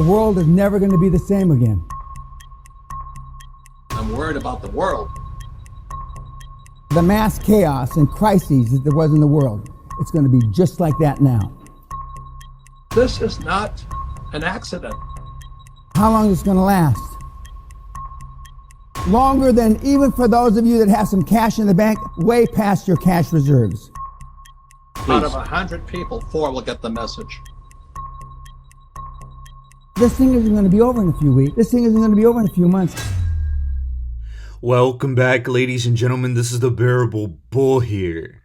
world is never going to be the same again. I'm worried about the world. The mass chaos and crises that there was in the world, it's going to be just like that now. This is not an accident. How long is it going to last? Longer than even for those of you that have some cash in the bank, way past your cash reserves. Out of 100 people, 4 will get the message. This thing isn't going to be over in a few weeks. This thing isn't going to be over in a few months. Welcome back, ladies and gentlemen. This is the Bearable Bull here.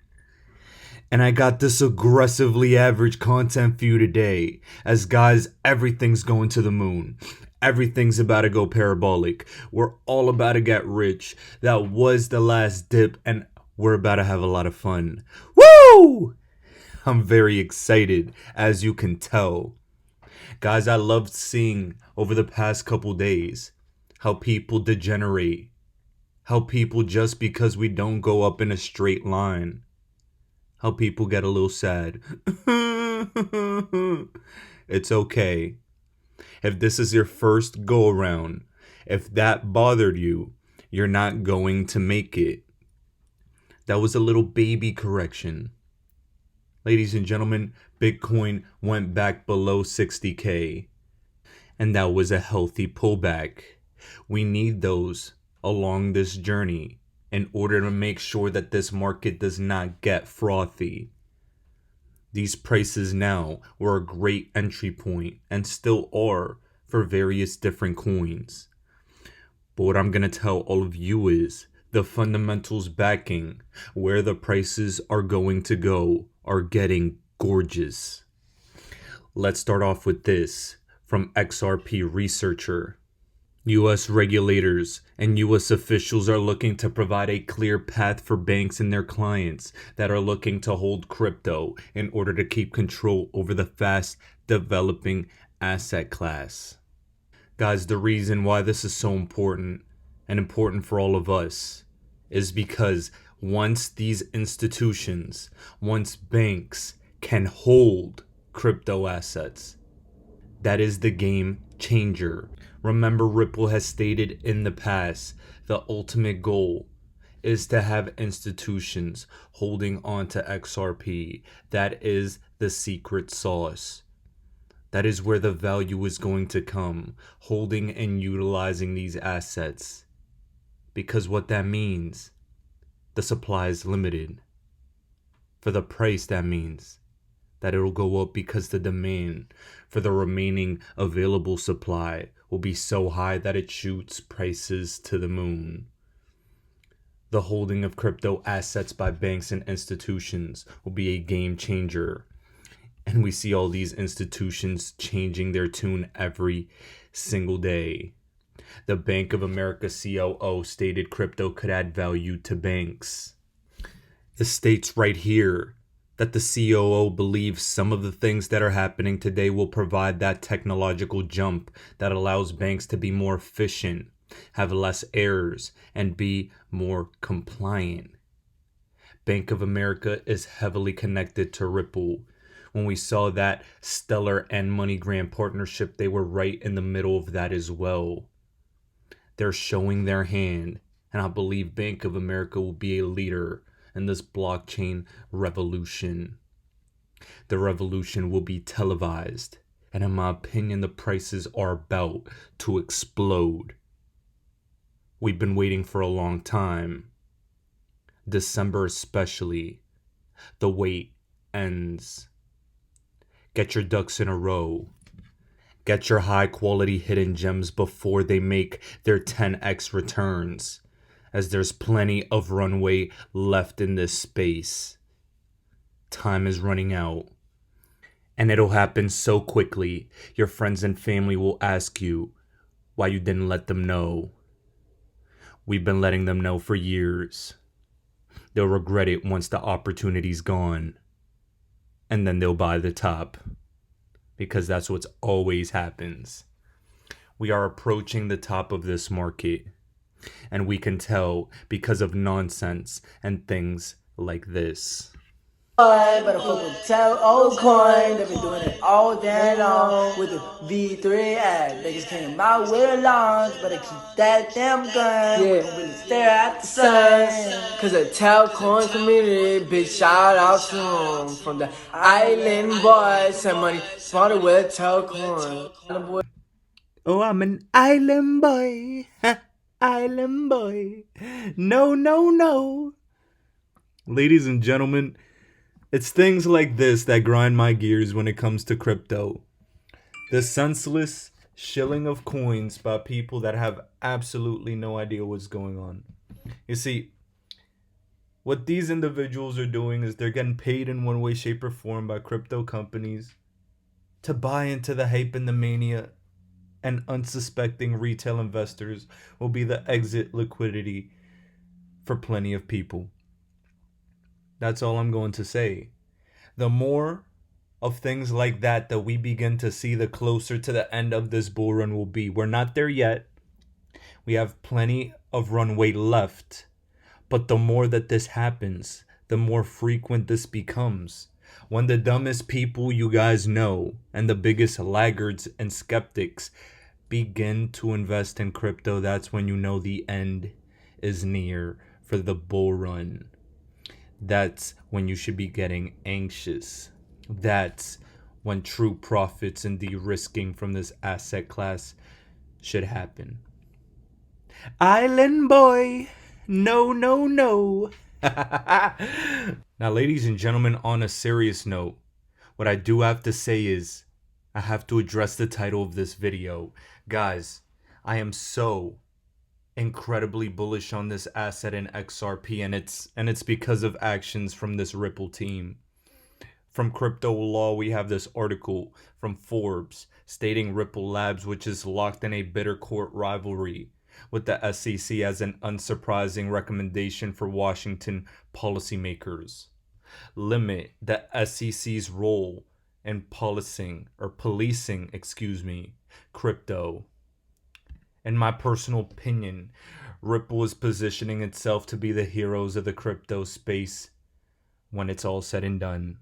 And I got this aggressively average content for you today. As guys, everything's going to the moon. Everything's about to go parabolic. We're all about to get rich. That was the last dip, and we're about to have a lot of fun. Woo! I'm very excited, as you can tell. Guys, I loved seeing over the past couple days how people degenerate. How people, just because we don't go up in a straight line, how people get a little sad. It's okay. If this is your first go around, if that bothered you, you're not going to make it. That was a little baby correction. Ladies and gentlemen, Bitcoin went back below 60K. And that was a healthy pullback. We need those along this journey in order to make sure that this market does not get frothy. These prices now were a great entry point and still are for various different coins. But what I'm going to tell all of you is the fundamentals backing where the prices are going to go are getting gorgeous. Let's start off with this from XRP Researcher. U.S. regulators and U.S. officials are looking to provide a clear path for banks and their clients that are looking to hold crypto in order to keep control over the fast developing asset class. Guys, the reason why this is so important and important for all of us is because once these institutions, once banks can hold crypto assets, that is the game changer. Remember, Ripple has stated in the past, the ultimate goal is to have institutions holding on to XRP. That is the secret sauce. That is where the value is going to come, holding and utilizing these assets. Because what that means, the supply is limited. For the price, that means that it'll go up because the demand for the remaining available supply will be so high that it shoots prices to the moon. The holding of crypto assets by banks and institutions will be a game changer. And we see all these institutions changing their tune every single day. The Bank of America COO stated crypto could add value to banks. It states right here that the COO believes some of the things that are happening today will provide that technological jump that allows banks to be more efficient, have less errors, and be more compliant. Bank of America is heavily connected to Ripple. When we saw that Stellar and MoneyGram partnership, they were right in the middle of that as well. They're showing their hand, and I believe Bank of America will be a leader in this blockchain revolution. The revolution will be televised, and in my opinion, the prices are about to explode. We've been waiting for a long time. December especially. The wait ends. Get your ducks in a row. Get your high quality hidden gems before they make their 10x returns, as there's plenty of runway left in this space. Time is running out, and it'll happen so quickly, your friends and family will ask you why you didn't let them know. We've been letting them know for years. They'll regret it once the opportunity's gone, and then they'll buy the top, because that's what always happens. We are approaching the top of this market, and we can tell because of nonsense and things like this. But I fuck with tell old coin. They've been doing it all day long with the V3 ad. Niggas came out with a launch, but I keep that damn gun. Yeah, really stare at the sun. Cause the tell coin community, big shout out to them. From the island boys, send money, spotted with tell coin. Oh, I'm an island boy. Island boy. No, no, no. Ladies and gentlemen, it's things like this that grind my gears when it comes to crypto. The senseless shilling of coins by people that have absolutely no idea what's going on. You see, what these individuals are doing is they're getting paid in one way, shape, or form by crypto companies to buy into the hype and the mania, and unsuspecting retail investors will be the exit liquidity for plenty of people. That's all I'm going to say. The more of things like that we begin to see, the closer to the end of this bull run will be. We're not there yet. We have plenty of runway left. But the more that this happens, the more frequent this becomes. When the dumbest people you guys know and the biggest laggards and skeptics begin to invest in crypto, that's when you know the end is near for the bull run. That's when you should be getting anxious. That's when true profits and de-risking from this asset class should happen. Island boy, no, no, no. Now, ladies and gentlemen, on a serious note, what I do have to say is I have to address the title of this video. Guys, I am so incredibly bullish on this asset in XRP, and it's because of actions from this Ripple team. From Crypto Law, we have this article from Forbes stating Ripple Labs, which is locked in a bitter court rivalry with the SEC, as an unsurprising recommendation for Washington policymakers. Limit the SEC's role in policing crypto. In my personal opinion, Ripple is positioning itself to be the heroes of the crypto space when it's all said and done.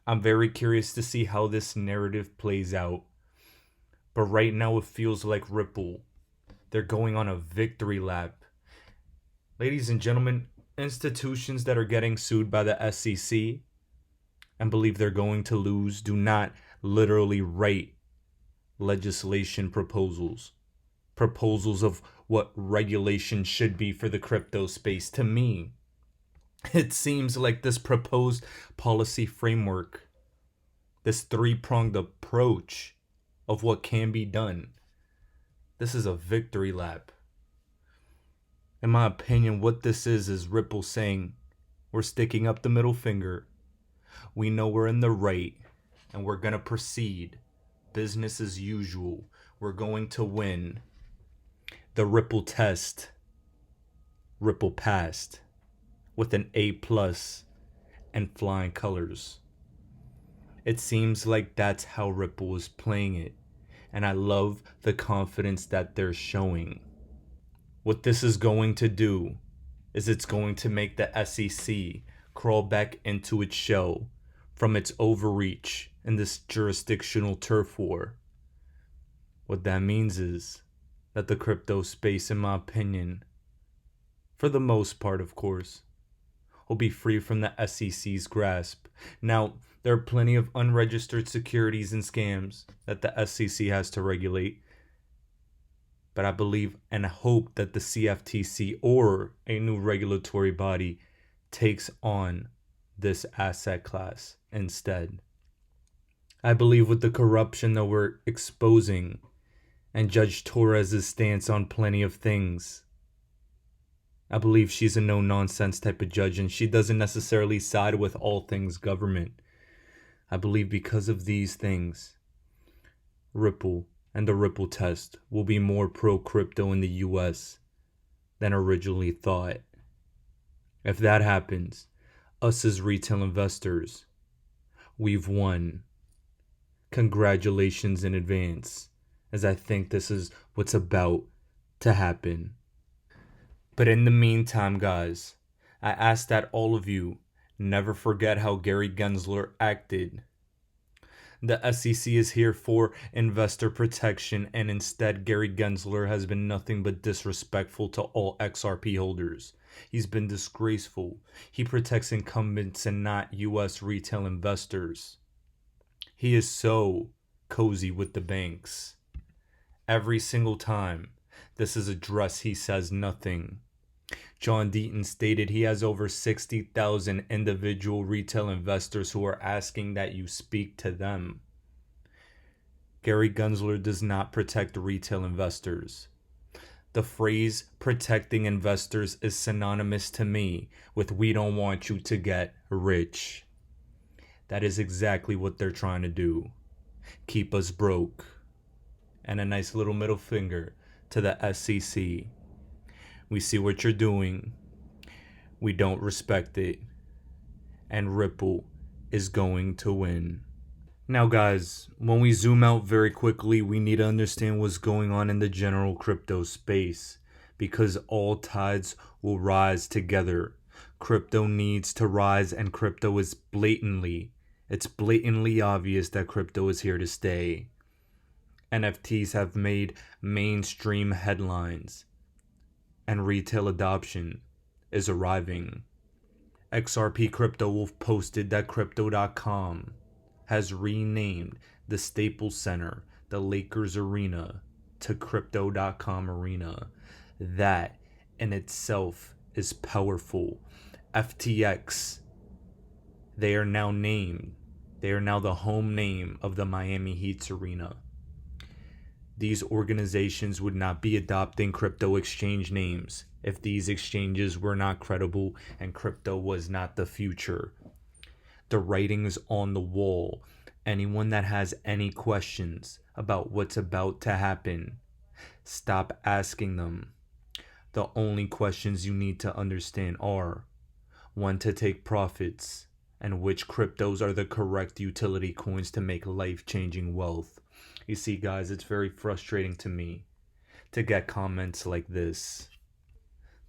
I'm very curious to see how this narrative plays out. But right now it feels like Ripple, they're going on a victory lap. Ladies and gentlemen, institutions that are getting sued by the SEC and believe they're going to lose do not literally write legislation proposals of what regulation should be for the crypto space. To me, it seems like this proposed policy framework, this three-pronged approach of what can be done, this is a victory lap. In my opinion, what this is Ripple saying, we're sticking up the middle finger. We know we're in the right, and we're going to proceed. Business as usual. We're going to win. The Ripple test, Ripple passed with an A+ and flying colors. It seems like that's how Ripple is playing it, and I love the confidence that they're showing. What this is going to do is it's going to make the SEC crawl back into its shell from its overreach in this jurisdictional turf war. What that means is that the crypto space, in my opinion, for the most part, of course, will be free from the SEC's grasp. Now, there are plenty of unregistered securities and scams that the SEC has to regulate, but I believe and hope that the CFTC or a new regulatory body takes on this asset class instead. I believe with the corruption that we're exposing and Judge Torres's stance on plenty of things, I believe she's a no-nonsense type of judge, and she doesn't necessarily side with all things government. I believe because of these things, Ripple and the Ripple test will be more pro-crypto in the US than originally thought. If that happens, us as retail investors, we've won. Congratulations in advance, as I think this is what's about to happen. But in the meantime, guys, I ask that all of you Never forget how Gary Gensler acted. The SEC is here for investor protection, and instead Gary Gensler has been nothing but disrespectful to all XRP holders. He's been disgraceful. He protects incumbents and not US retail investors. He is so cozy with the banks. Every single time this is addressed, he says nothing. John Deaton stated he has over 60,000 individual retail investors who are asking that you speak to them. Gary Gensler does not protect retail investors. The phrase protecting investors is synonymous to me with we don't want you to get rich. That is exactly what they're trying to do. Keep us broke. And a nice little middle finger to the SEC. We see what you're doing. We don't respect it. And Ripple is going to win. Now guys, when we zoom out very quickly, we need to understand what's going on in the general crypto space. Because all tides will rise together. Crypto needs to rise, and crypto is blatantly obvious that crypto is here to stay. NFTs have made mainstream headlines. And retail adoption is arriving. XRP Crypto Wolf posted that Crypto.com has renamed the Staples Center, the Lakers Arena, to Crypto.com Arena. That in itself is powerful. FTX, they are now the home name of the Miami Heat's arena. These organizations would not be adopting crypto exchange names if these exchanges were not credible and crypto was not the future. The writing's on the wall. Anyone that has any questions about what's about to happen, stop asking them. The only questions you need to understand are when to take profits and which cryptos are the correct utility coins to make life-changing wealth. You see, guys, it's very frustrating to me to get comments like this.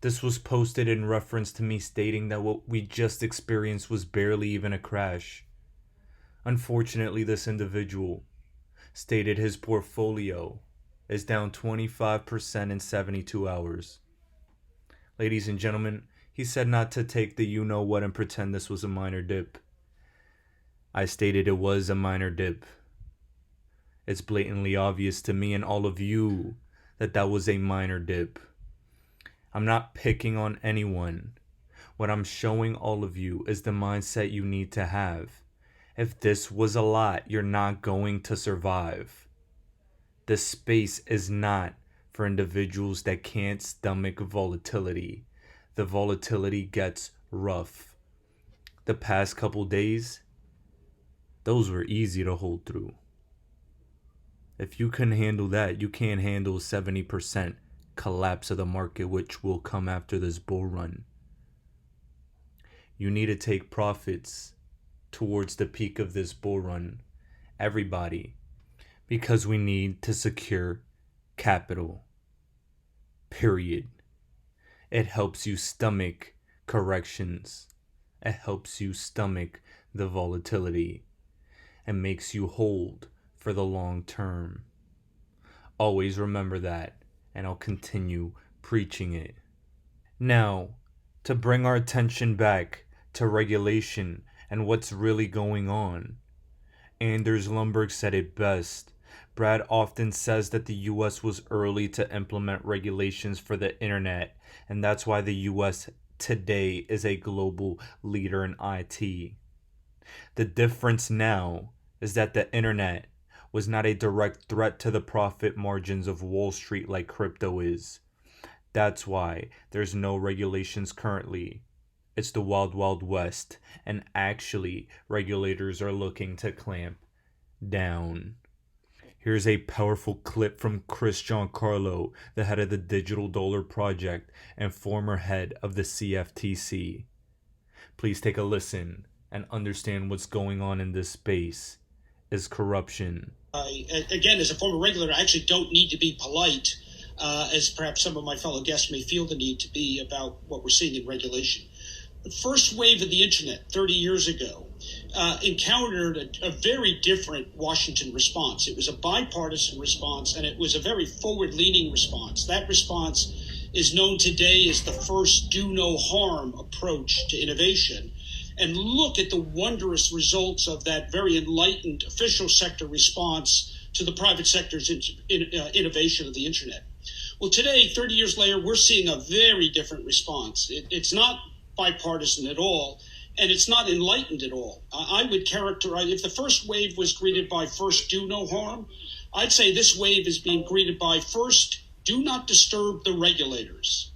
This was posted in reference to me stating that what we just experienced was barely even a crash. Unfortunately, this individual stated his portfolio is down 25% in 72 hours. Ladies and gentlemen, he said not to take the you-know-what and pretend this was a minor dip. I stated it was a minor dip. It's blatantly obvious to me and all of you that that was a minor dip. I'm not picking on anyone. What I'm showing all of you is the mindset you need to have. If this was a lot, you're not going to survive. This space is not for individuals that can't stomach volatility. The volatility gets rough. The past couple days, those were easy to hold through. If you can handle that, you can't handle 70% collapse of the market, which will come after this bull run. You need to take profits towards the peak of this bull run, everybody, because we need to secure capital. Period. It helps you stomach corrections. It helps you stomach the volatility and makes you hold for the long term. Always remember that, and I'll continue preaching it. Now, to bring our attention back to regulation and what's really going on. Anders Lundberg said it best. Brad often says that the US was early to implement regulations for the internet, and that's why the US today is a global leader in IT. The difference now is that the internet was not a direct threat to the profit margins of Wall Street like crypto is. That's why there's no regulations currently. It's the wild, wild west, and actually regulators are looking to clamp down. Here's a powerful clip from Giancarlo, the head of the Digital Dollar Project and former head of the CFTC. Please take a listen and understand what's going on in this space is corruption. Again, as a former regulator, I actually don't need to be polite, as perhaps some of my fellow guests may feel the need to be about what we're seeing in regulation. the first wave of the internet 30 years ago encountered a very different Washington response. It was a bipartisan response, and it was a very forward-leaning response. That response is known today as the first do no harm approach to innovation. And look at the wondrous results of that very enlightened official sector response to the private sector's innovation of the internet. Well, today, 30 years later, we're seeing a very different response. It's not bipartisan at all, and it's not enlightened at all. I would characterize, if the first wave was greeted by first do no harm, I'd say this wave is being greeted by first, do not disturb the regulators.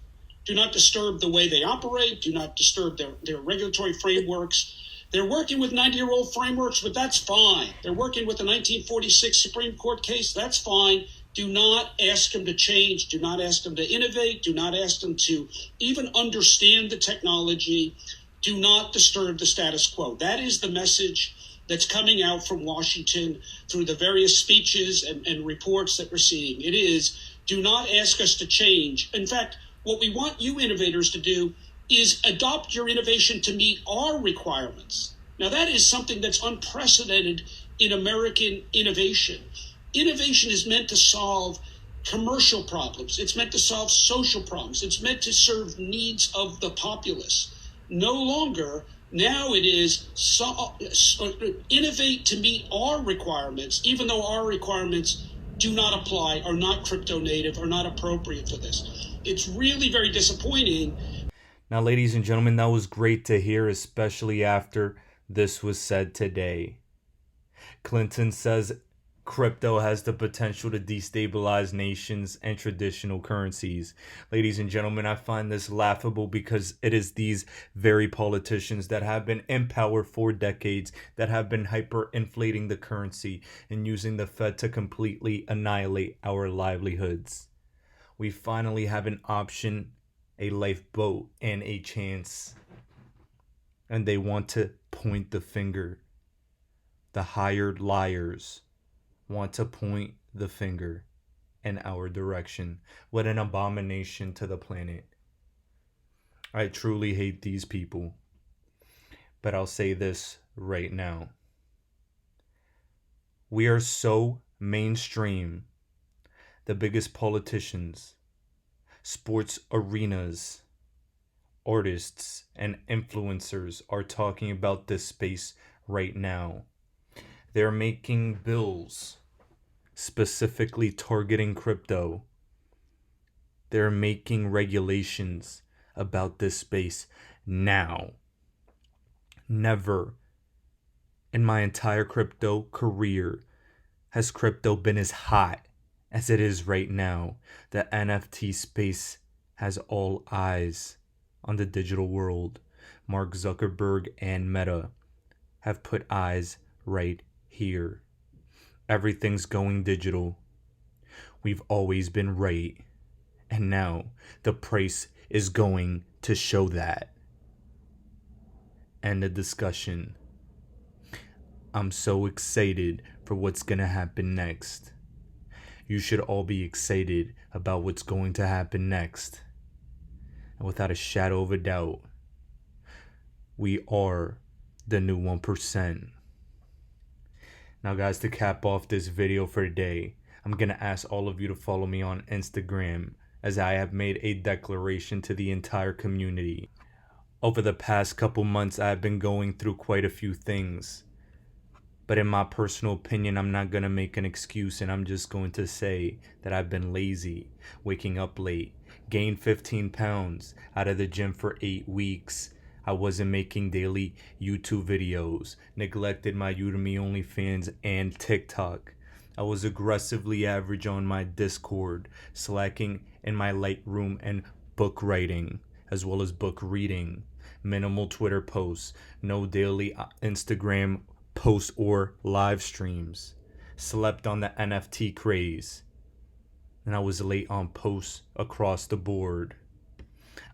Do not disturb the way they operate. Do not disturb their regulatory frameworks. They're working with 90-year-old frameworks, but that's fine. They're working with the 1946 Supreme Court case. That's fine. Do not ask them to change. Do not ask them to innovate. Do not ask them to even understand the technology. Do not disturb the status quo. That is the message that's coming out from Washington through the various speeches and reports that we're seeing. It is, do not ask us to change. In fact, what we want you innovators to do is adopt your innovation to meet our requirements. Now, that is something that's unprecedented in American innovation. Innovation is meant to solve commercial problems. It's meant to solve social problems. It's meant to serve needs of the populace. No longer, now it is innovate to meet our requirements, even though our requirements do not apply, are not crypto native, are not appropriate for this. It's really very disappointing. Now, ladies and gentlemen, that was great to hear, especially after this was said today. Clinton says crypto has the potential to destabilize nations and traditional currencies. Ladies and gentlemen, I find this laughable because it is these very politicians that have been in power for decades that have been hyperinflating the currency and using the Fed to completely annihilate our livelihoods. We finally have an option, a lifeboat, and a chance. And they want to point the finger. The hired liars want to point the finger in our direction. What an abomination to the planet. I truly hate these people. But I'll say this right now. We are so mainstream. The biggest politicians, sports arenas, artists, and influencers are talking about this space right now. They're making bills specifically targeting crypto. They're making regulations about this space now. Never in my entire crypto career has crypto been as hot as it is right now. The NFT space has all eyes on the digital world. Mark Zuckerberg and Meta have put eyes right here. Everything's going digital. We've always been right. And now the price is going to show that. End of discussion. I'm so excited for what's gonna happen next. You should all be excited about what's going to happen next. And without a shadow of a doubt, we are the new 1%. Now guys, to cap off this video for today, I'm going to ask all of you to follow me on Instagram, as I have made a declaration to the entire community. Over the past couple months, I've been going through quite a few things. But in my personal opinion, I'm not going to make an excuse, and I'm just going to say that I've been lazy, waking up late, gained 15 pounds out of the gym for 8 weeks. I wasn't making daily YouTube videos, neglected my Udemy OnlyFans and TikTok. I was aggressively average on my Discord, slacking in my Lightroom and book writing, as well as book reading. Minimal Twitter posts, no daily Instagram posts or live streams. Slept on the NFT craze. And I was late on posts across the board.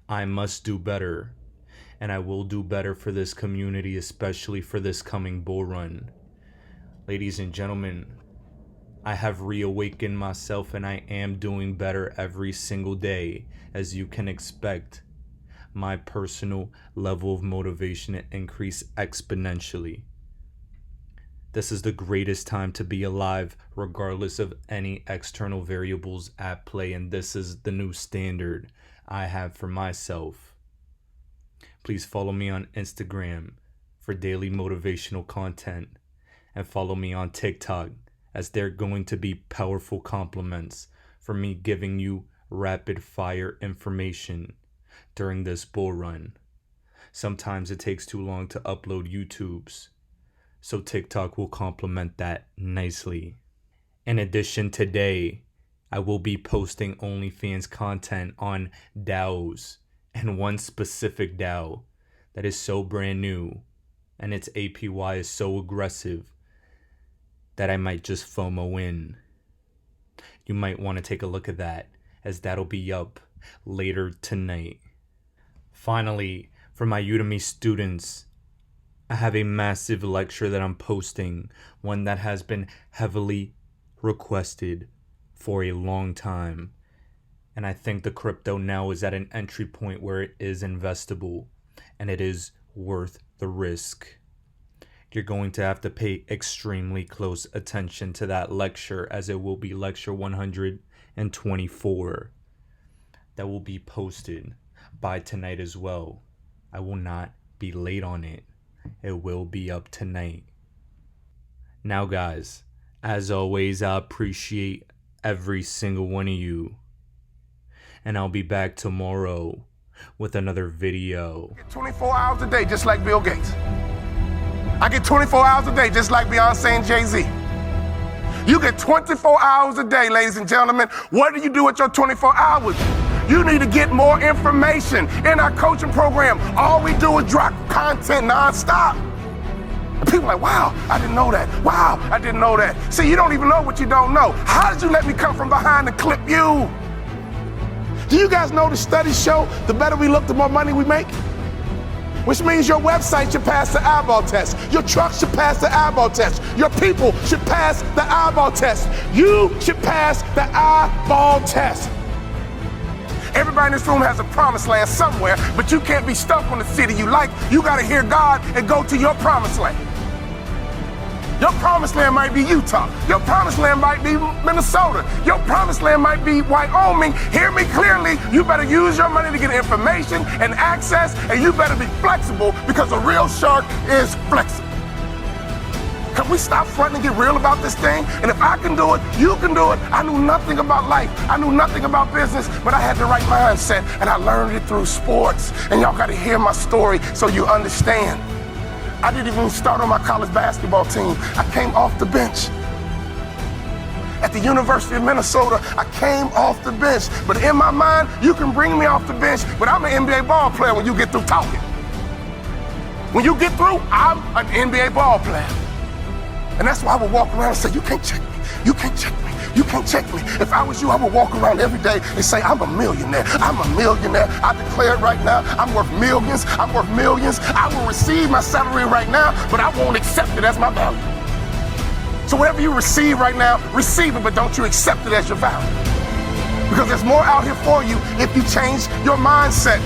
I must do better. And I will do better for this community, especially for this coming bull run. Ladies and gentlemen, I have reawakened myself and I am doing better every single day, as you can expect. my personal level of motivation increase exponentially. This is the greatest time to be alive, regardless of any external variables at play, and this is the new standard I have for myself. Please follow me on Instagram for daily motivational content, and follow me on TikTok, as they're going to be powerful compliments for me giving you rapid fire information during this bull run. Sometimes it takes too long to upload YouTubes, so TikTok will complement that nicely. In addition, today I will be posting OnlyFans content on DAOs, and one specific DAO that is so brand new and its APY is so aggressive that I might just FOMO in. You might want to take a look at that, as that'll be up later tonight. Finally, for my Udemy students, I have a massive lecture that I'm posting, one that has been heavily requested for a long time. And I think the crypto now is at an entry point where it is investable and it is worth the risk. You're going to have to pay extremely close attention to that lecture, as it will be lecture 124 that will be posted by tonight as well. I will not be late on it. It will be up tonight. Now guys, as always, I appreciate every single one of you. And I'll be back tomorrow with another video. 24 hours a day, just like Bill Gates. I get 24 hours a day, just like Beyonce and Jay-Z. You get 24 hours a day, ladies and gentlemen. What do you do with your 24 hours? You need to get more information in our coaching program. All we do is drop content nonstop. And people are like, wow, I didn't know that. Wow, I didn't know that. See, you don't even know what you don't know. How did you let me come from behind and clip you? Do you guys know the studies show the better we look, the more money we make? Which means your website should pass the eyeball test. Your truck should pass the eyeball test. Your people should pass the eyeball test. You should pass the eyeball test. Everybody in this room has a promised land somewhere, but you can't be stuck on the city you like. You got to hear God and go to your promised land. Your promised land might be Utah. Your promised land might be Minnesota. Your promised land might be Wyoming. Hear me clearly. You better use your money to get information and access, and you better be flexible, because a real shark is flexible. Can we stop fronting and get real about this thing? And if I can do it, you can do it. I knew nothing about life. I knew nothing about business, but I had the right mindset, and I learned it through sports. And y'all got to hear my story so you understand. I didn't even start on my college basketball team. I came off the bench. At the University of Minnesota, I came off the bench. But in my mind, you can bring me off the bench, but I'm an NBA ball player when you get through talking. When you get through, I'm an NBA ball player. And that's why I would walk around and say, you can't check me. You can't check me. You can't check me. If I was you, I would walk around every day and say, I'm a millionaire. I'm a millionaire. I declare it right now. I'm worth millions. I'm worth millions. I will receive my salary right now, but I won't accept it as my value. So whatever you receive right now, receive it, but don't you accept it as your value. Because there's more out here for you if you change your mindset.